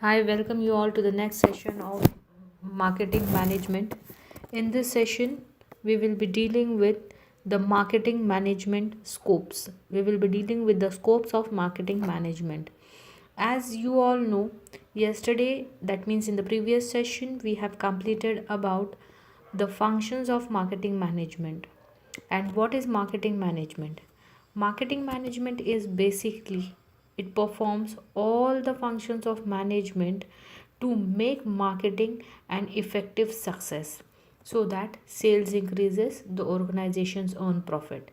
Hi, welcome you all to the next session of marketing management. In this session, we will be dealing with the marketing management scopes. We will be dealing with the scopes of marketing management. As you all know, yesterday, that means in the previous session, we have completed about the functions of marketing management. And what is marketing management? Marketing management is basically it performs all the functions of management to make marketing an effective success so that sales increases, the organizations earn profit.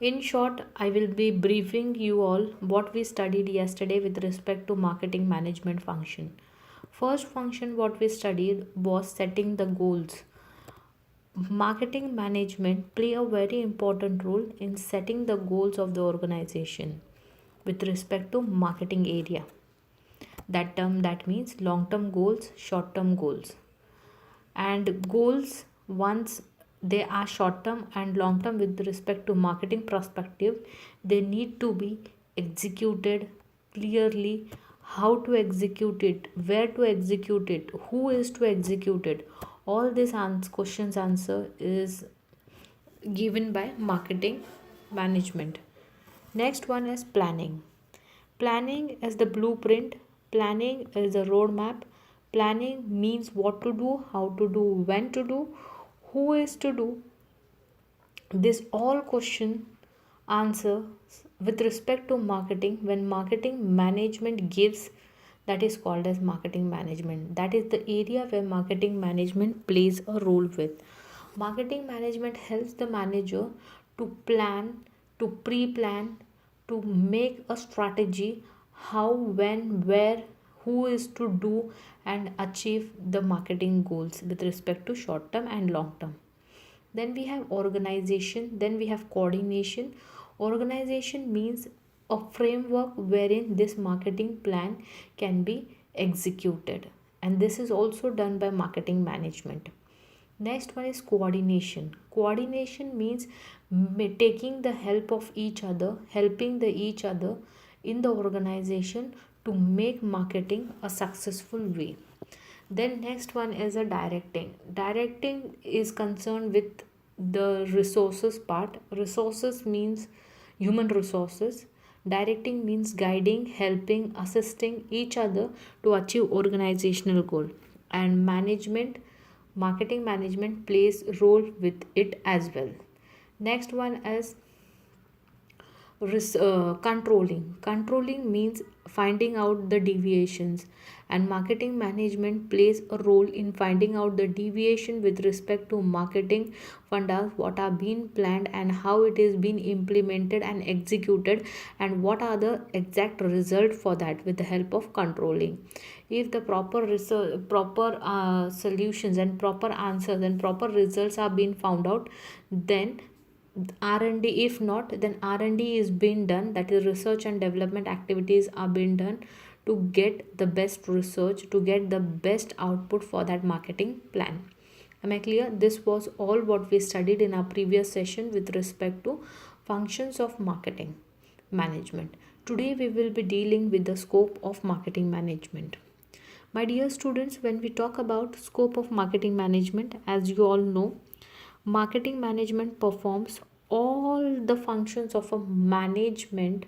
In short, I will be briefing you all what we studied yesterday with respect to marketing management function. First function what we studied was setting the goals. Marketing management play a very important role in setting the goals of the organization with respect to marketing area. That means long term goals, short term goals. And goals, once they are short term and long term with respect to marketing perspective, they need to be executed clearly. How to execute it, where to execute it, who is to execute it, all these questions answer is given by marketing management. Next one is planning. Planning is the blueprint, planning is the roadmap. Planning means what to do, how to do, when to do, who is to do. This all question answer with respect to marketing when marketing management gives, that is called as marketing management. That is the area where marketing management plays a role with. Marketing management helps the manager to plan, to pre-plan, to make a strategy how, when, where, who is to do and achieve the marketing goals with respect to short term and long term. Then we have organization, then we have coordination. Organization means a framework wherein this marketing plan can be executed, and this is also done by marketing management. Next one is coordination. Coordination means taking the help of each other, helping the each other in the organization to make marketing a successful way. Then next one is a directing. Directing is concerned with the resources part. Resources means human resources. Directing means guiding, helping, assisting each other to achieve organizational goal. And management, marketing management plays role with it as well. Next one is controlling means finding out the deviations, and marketing management plays a role in finding out the deviation with respect to marketing fundas, what are being planned and how it is being implemented and executed, and what are the exact result for that with the help of controlling. If the proper research, proper solutions and proper answers and proper results are being found out, then R&D, if not, then R&D is being done, that is research and development activities are being done to get the best research, to get the best output for that marketing plan. Am I clear? This was all what we studied in our previous session with respect to functions of marketing management. Today we will be dealing with the scope of marketing management. My dear students, when we talk about scope of marketing management, as you all know, marketing management performs all the functions of a management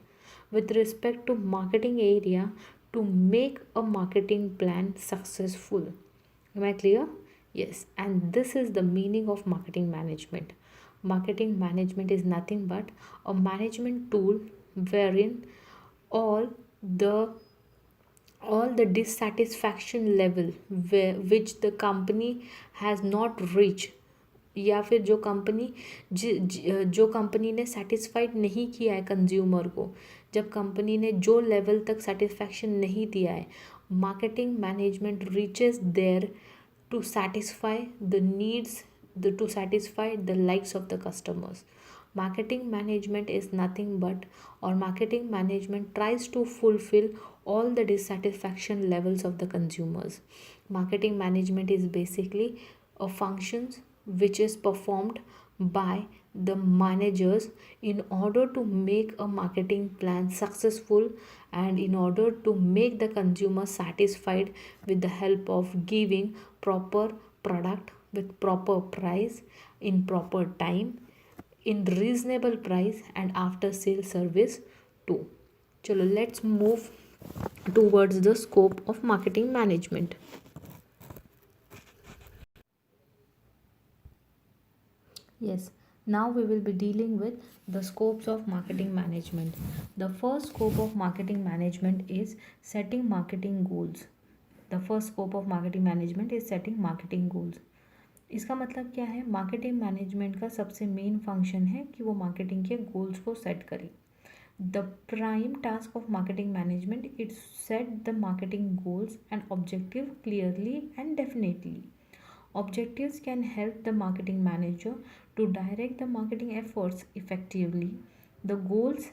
with respect to marketing area to make a marketing plan successful. Am I clear? Yes, and this is the meaning of marketing management. Marketing management is nothing but a management tool wherein all the all the dissatisfaction level which the company has not reached, या फिर जो company ने satisfied नहीं किया है consumer को, जब company ने जो लेवल तक सेटिस्फैक्शन नहीं दिया है, marketing management reaches there to satisfy the needs, to satisfy the likes of the customers. Marketing management is nothing but, or marketing management tries to fulfill all the dissatisfaction levels of the consumers. Marketing management is basically a functions which is performed by the managers in order to make a marketing plan successful and in order to make the consumer satisfied with the help of giving proper product with proper price in proper time in reasonable price and after sale service too. Chalo, let's move towards the scope of marketing management. Yes, now we will be dealing with the scopes of marketing management. The first scope of marketing management is setting marketing goals. The first scope of marketing management is setting marketing goals. इसका मतलब क्या है? Marketing management का सबसे main function है कि वो marketing के गोल्स को सेट करे. The prime task of marketing management is set the marketing goals and objective clearly and definitely. Objectives can help the marketing manager to direct the marketing efforts effectively. The goals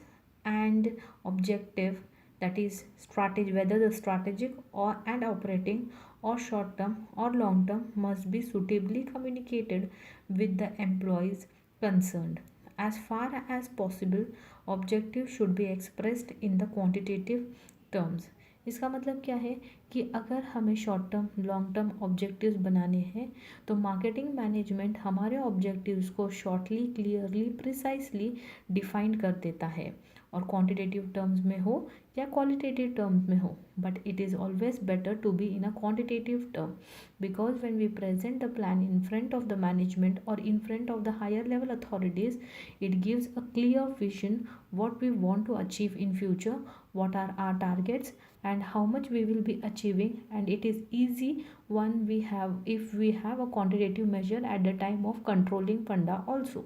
and objective, that is strategy, whether the strategic or and operating or short term or long term, must be suitably communicated with the employees concerned. As far as possible, objectives should be expressed in the quantitative terms. इसका मतलब क्या है कि अगर हमें short term long term objectives बनाने हैं तो मार्केटिंग मैनेजमेंट हमारे ऑब्जेक्टिव्स को शॉर्टली क्लियरली प्रिसाइसली डिफाइन कर देता है, और क्वांटिटेटिव टर्म्स में हो या क्वालिटेटिव टर्म्स में हो, but it is always better to be in a quantitative term, because when we present the plan in front of the management और in front of the higher level authorities, it gives a clear vision what we want to achieve in future, what are our targets and how much we will be achieving, and it is easy one we have if we have a quantitative measure at the time of controlling funda also.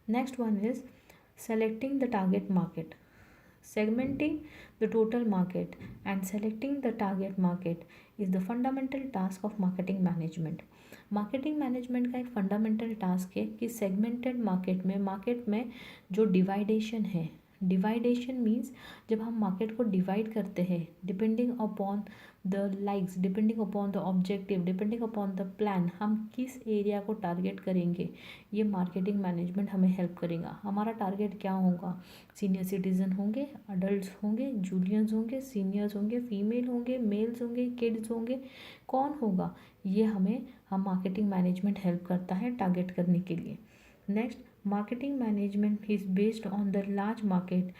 Next one is selecting the target market. Segmenting the total market and selecting the target market is the fundamental task of marketing management. Marketing management का एक fundamental task है कि segmented market में जो डिवाइडेशन है, डिवाइडेशन means जब हम market को डिवाइड करते हैं depending upon the likes, depending upon the objective, depending upon the plan, हम किस एरिया को टारगेट करेंगे, ये मार्केटिंग मैनेजमेंट हमें हेल्प करेगा. हमारा टारगेट क्या होगा? सीनियर सिटीज़न होंगे, अडल्ट होंगे, जूनियर्स होंगे, सीनियर्स होंगे, फीमेल होंगे, मेल्स होंगे, किड्स होंगे, कौन होगा? ये हम मार्केटिंग मैनेजमेंट हेल्प करता है टारगेट करने के लिए. Next, marketing management is based on the large market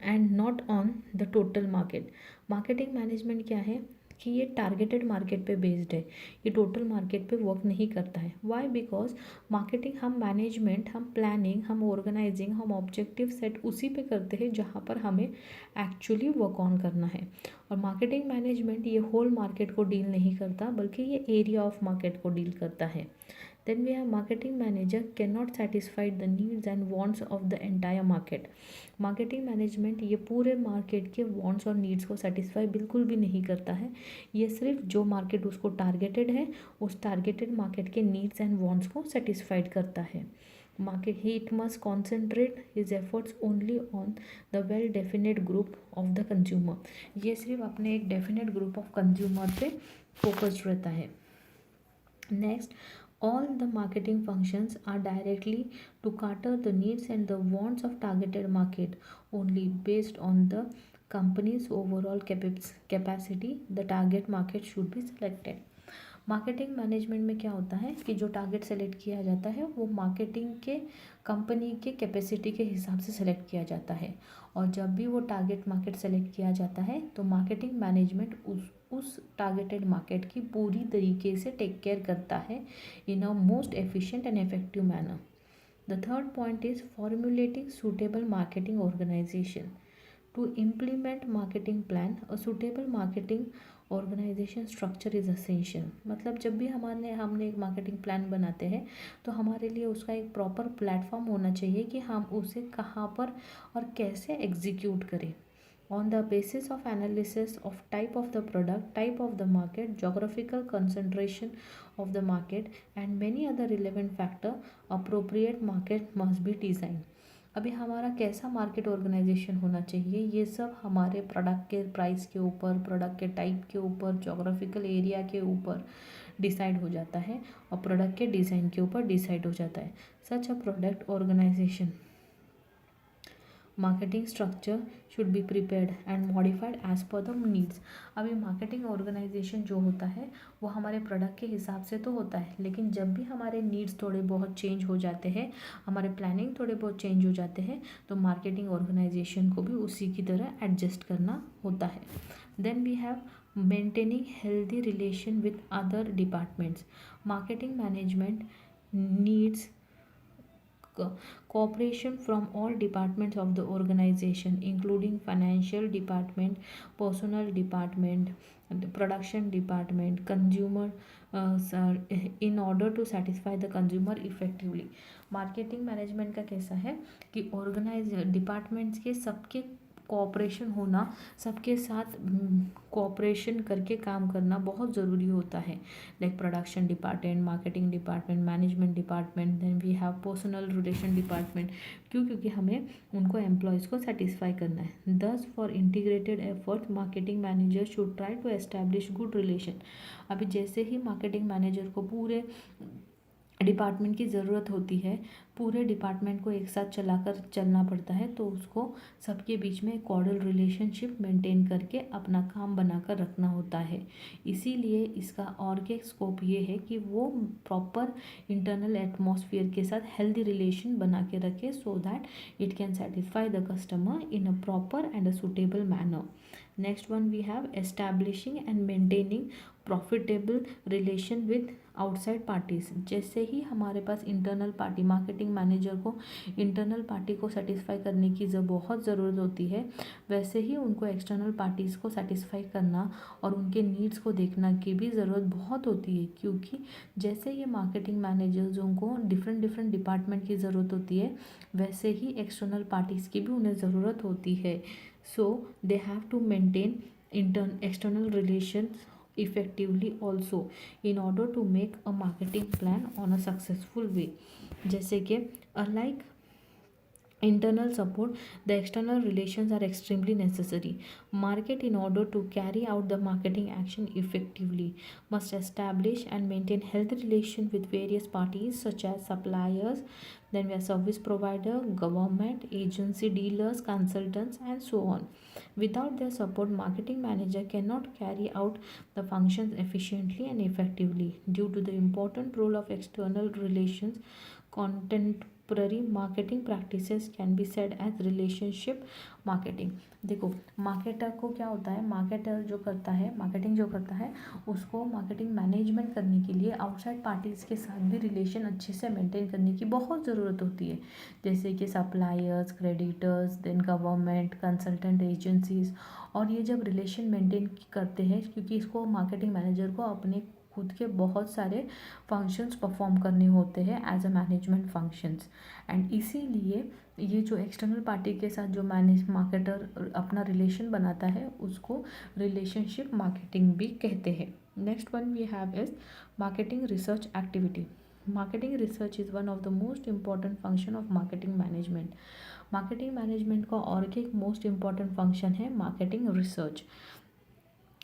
and not on the total market. Marketing management क्या है कि ये टारगेटेड मार्केट पे बेस्ड है, ये टोटल मार्केट पे वर्क नहीं करता है. वाई? बिकॉज मार्केटिंग हम मैनेजमेंट, हम प्लानिंग, हम ऑर्गेनाइजिंग, हम ऑब्जेक्टिव सेट उसी पे करते हैं जहाँ पर हमें एक्चुअली वर्क ऑन करना है. और मार्केटिंग मैनेजमेंट ये होल मार्केट को डील नहीं करता, बल्कि ये एरिया ऑफ मार्केट को डील करता है. Then we have marketing manager cannot satisfy the needs and wants of the entire market. Marketing management ये पूरे मार्केट के वांट्स और नीड्स को सेटिस्फाई बिल्कुल भी नहीं करता है. ये सिर्फ जो मार्केट उसको टारगेटेड है उस टारगेटेड मार्केट के नीड्स एंड वांट्स को सेटिस्फाइड करता है. Market it must concentrate his efforts only on the well definite group of the consumer. ये सिर्फ अपने एक डेफिनेट ग्रुप ऑफ कंज्यूमर पे फोकस्ड रहता है. Next, all the marketing functions are directly to cater the needs and the wants of targeted market. Only based on the company's overall capacity the target market should be selected. Marketing management में क्या होता है कि जो target select किया जाता है वो मार्केटिंग के कंपनी के कैपेसिटी के हिसाब से सेलेक्ट किया जाता है. और जब भी वो टारगेट मार्केट सेलेक्ट किया जाता है तो मार्केटिंग मैनेजमेंट उस टारगेटेड मार्केट की पूरी तरीके से टेक केयर करता है in a most efficient and effective manner. The third point is formulating suitable marketing organisation. To implement marketing plan a suitable marketing organisation structure is essential. मतलब जब भी हमने एक मार्केटिंग प्लान बनाते हैं तो हमारे लिए उसका एक प्रॉपर प्लेटफॉर्म होना चाहिए कि हम उसे कहाँ पर और कैसे एग्जीक्यूट करें. On the basis of analysis of type of the product, type of the market, geographical concentration of the market and many other relevant factor, appropriate market must be designed. अभी हमारा कैसा मार्केट ऑर्गेनाइजेशन होना चाहिए, ये सब हमारे product के price के ऊपर, प्रोडक्ट के टाइप के ऊपर, जोग्राफिकल एरिया के ऊपर डिसाइड हो जाता है और प्रोडक्ट के डिज़ाइन के ऊपर डिसाइड हो जाता है. Such a product organization marketing structure should be prepared and modified as per the needs. अभी मार्केटिंग ऑर्गेनाइजेशन जो होता है वो हमारे प्रोडक्ट के हिसाब से तो होता है, लेकिन जब भी हमारे नीड्स थोड़े बहुत चेंज हो जाते हैं, हमारे प्लानिंग थोड़े बहुत चेंज हो जाते हैं, तो मार्केटिंग ऑर्गेनाइजेशन को भी उसी की तरह एडजस्ट करना होता है। Then we have maintaining healthy relation with other departments. Marketing management needs cooperation from all departments of the organization, including financial department, personnel department, the production department, consumer in order to satisfy the consumer effectively. Marketing management का कैसा है कि organise departments के सबके cooperation होना, सबके साथ cooperation करके काम करना बहुत ज़रूरी होता है। Like production department, marketing department, management department, then we have personal relation department. क्यों? क्योंकि हमें उनको एम्प्लॉयज़ को सेटिस्फाई करना है। Thus for integrated effort marketing manager should try to establish good relation. अभी जैसे ही मार्केटिंग मैनेजर को पूरे डिपार्टमेंट की ज़रूरत होती है, पूरे डिपार्टमेंट को एक साथ चलाकर चलना पड़ता है, तो उसको सबके बीच में कॉर्डियल रिलेशनशिप मेंटेन करके अपना काम बनाकर रखना होता है। इसीलिए इसका और के स्कोप ये है कि वो प्रॉपर इंटरनल एटमॉस्फेयर के साथ हेल्दी रिलेशन बना के रखे, so that it can satisfy the customer in a proper and a suitable manner. Next one we have establishing and maintaining profitable relation with outside parties. जैसे ही हमारे पास internal party, marketing manager को internal party को satisfy करने की बहुत ज़रूरत होती है, वैसे ही उनको एक्सटर्नल पार्टीज़ को सेटिस्फाई करना और उनके नीड्स को देखना की भी ज़रूरत बहुत होती है। क्योंकि जैसे ये मार्केटिंग मैनेजर्स को डिफरेंट डिपार्टमेंट की ज़रूरत होती है, वैसे ही एक्सटर्नल पार्टीज़ की भी उन्हें ज़रूरत होती है। So they have to maintain external relations effectively also in order to make a marketing plan on a successful way. जैसे कि unlike internal support, the external relations are extremely necessary. Market, in order to carry out the marketing action effectively, must establish and maintain healthy relation with various parties such as suppliers, then we have service provider, government, agency, dealers, consultants, and so on. Without their support, marketing manager cannot carry out the functions efficiently and effectively. Due to the important role of external relations, contemporary marketing practices can be said as relationship marketing. देखो, marketer को क्या होता है, marketer जो करता है, marketing जो करता है, उसको मार्केटिंग मैनेजमेंट करने के लिए आउटसाइड पार्टीज़ के साथ भी रिलेशन अच्छे से मेंटेन करने की बहुत ज़रूरत होती है। जैसे कि suppliers, creditors, then government, consultant agencies. और ये जब रिलेशन मेंटेन करते हैं, क्योंकि इसको मार्केटिंग मैनेजर को अपने खुद के बहुत सारे फंक्शंस परफॉर्म करने होते हैं as a management functions, and इसीलिए ये जो एक्सटर्नल पार्टी के साथ जो मार्केटर अपना रिलेशन बनाता है, उसको रिलेशनशिप मार्केटिंग भी कहते हैं। Next one we have is marketing research activity. Marketing research is one of the most important function of marketing management. Marketing management का और एक मोस्ट इम्पॉर्टेंट फंक्शन है मार्केटिंग रिसर्च।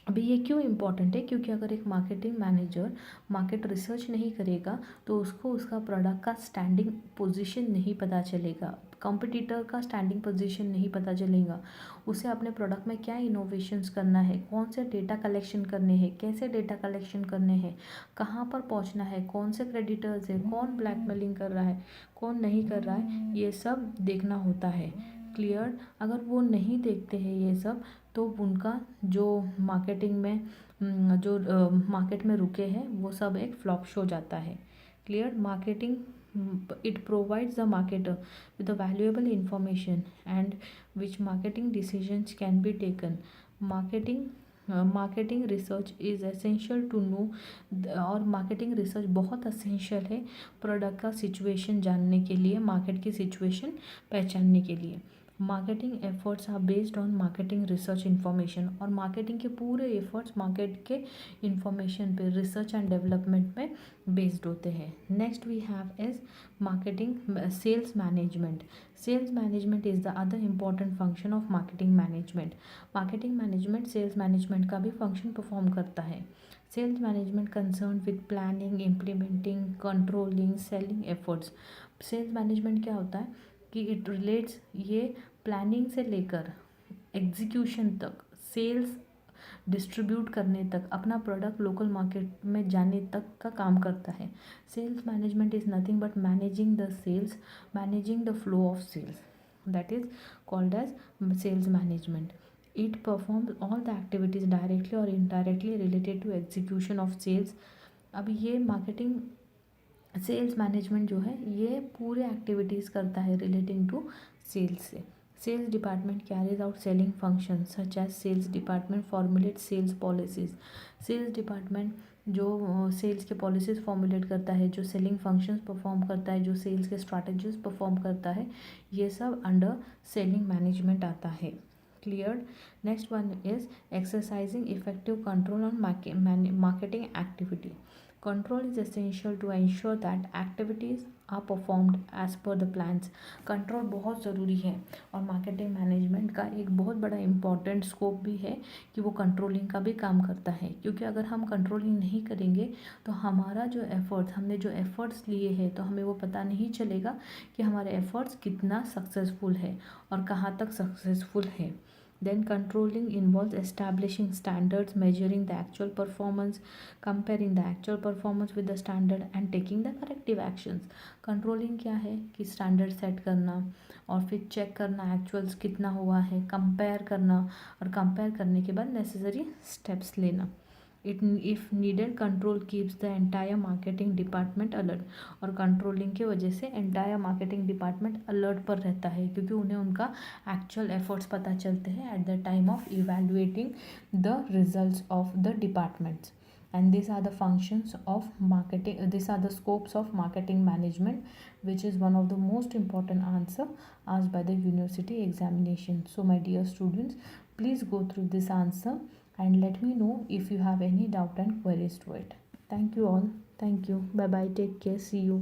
अभी ये क्यों इम्पॉर्टेंट है? क्योंकि अगर एक मार्केटिंग मैनेजर मार्केट रिसर्च नहीं करेगा तो उसको उसका प्रोडक्ट का स्टैंडिंग पोजीशन नहीं पता चलेगा, कंपटीटर का स्टैंडिंग पोजीशन नहीं पता चलेगा, उसे अपने प्रोडक्ट में क्या इनोवेशंस करना है, कौन से डेटा कलेक्शन करने हैं, कैसे डेटा कलेक्शन करने हैं, कहाँ पर पहुँचना है, कौन से क्रेडिटर्स है, कौन ब्लैकमेलिंग कर रहा है, कौन नहीं कर रहा है, ये सब देखना होता है। क्लियर? अगर वो नहीं देखते हैं ये सब, तो उनका जो मार्केटिंग में जो मार्केट में रुके हैं, वो सब एक फ्लॉप शो जाता है। Clear? Marketing it provides the marketer with the valuable information and which marketing decisions can be taken. Marketing research is essential to know, और मार्केटिंग रिसर्च बहुत एसेंशियल है प्रोडक्ट का सिचुएशन जानने के लिए, मार्केट की सिचुएशन पहचानने के लिए। Marketing efforts are based on marketing research information, और मार्केटिंग के पूरे एफर्ट्स मार्केट के इंफॉर्मेशन पे, रिसर्च एंड डेवलपमेंट में बेस्ड होते हैं। Next we have is marketing sales management. Sales management is the other important function of marketing management. Marketing management sales management का भी फंक्शन परफॉर्म करता है। Sales management concern with planning, implementing, controlling, selling efforts. Sales management क्या होता है कि it relates, ये planning से लेकर एग्जीक्यूशन तक, सेल्स डिस्ट्रीब्यूट करने तक, अपना प्रोडक्ट लोकल मार्केट में जाने तक का काम करता है। Sales management is nothing but managing the sales, managing the flow of sales, that is called as sales management. It performs all the activities directly or indirectly related to execution of sales. अब ये marketing sales management जो है ये पूरे activities करता है relating to sales से. Sales department carries out selling function such as sales department formulate sales policies. Sales department जो सेल्स के पॉलिसीज़ फॉर्मुलेट करता है, जो सेलिंग फंक्शंस परफॉर्म करता है, जो सेल्स के स्ट्रैटेजीज परफॉर्म करता है, ये सब अंडर सेलिंग मैनेजमेंट आता है. Cleared. Next one is exercising effective control on marketing activity. Control is essential to ensure that activities are performed as per the plans. Control बहुत ज़रूरी है और मार्केटिंग मैनेजमेंट का एक बहुत बड़ा इम्पॉर्टेंट स्कोप भी है कि वो कंट्रोलिंग का भी काम करता है, क्योंकि अगर हम कंट्रोलिंग नहीं करेंगे तो हमारा जो एफर्ट्स, हमने जो एफर्ट्स लिए हैं तो हमें वो पता नहीं चलेगा कि हमारे एफर्ट्स कितना सक्सेसफुल है और कहाँ तक सक्सेसफुल है. Then controlling involves establishing standards, measuring the actual performance, comparing the actual performance with the standard and taking the corrective actions. Controlling क्या है कि standard set करना और फिर check करना actuals कितना हुआ है, compare करना और compare करने के बाद necessary steps लेना. It if needed control keeps the entire marketing department alert. और कंट्रोलिंग की वजह से एंटायर मार्केटिंग डिपार्टमेंट अलर्ट पर रहता है, क्योंकि उन्हें उनका एक्चुअल एफर्ट्स पता चलते हैं at the time of evaluating the results of the departments. And these are the functions of marketing, these are the scopes of marketing management, which is one of the most important answer asked by the university examination. So my dear students, please go through this answer and let me know if you have any doubt and queries to it. Thank you all. Thank you. Bye bye. Take care. See you.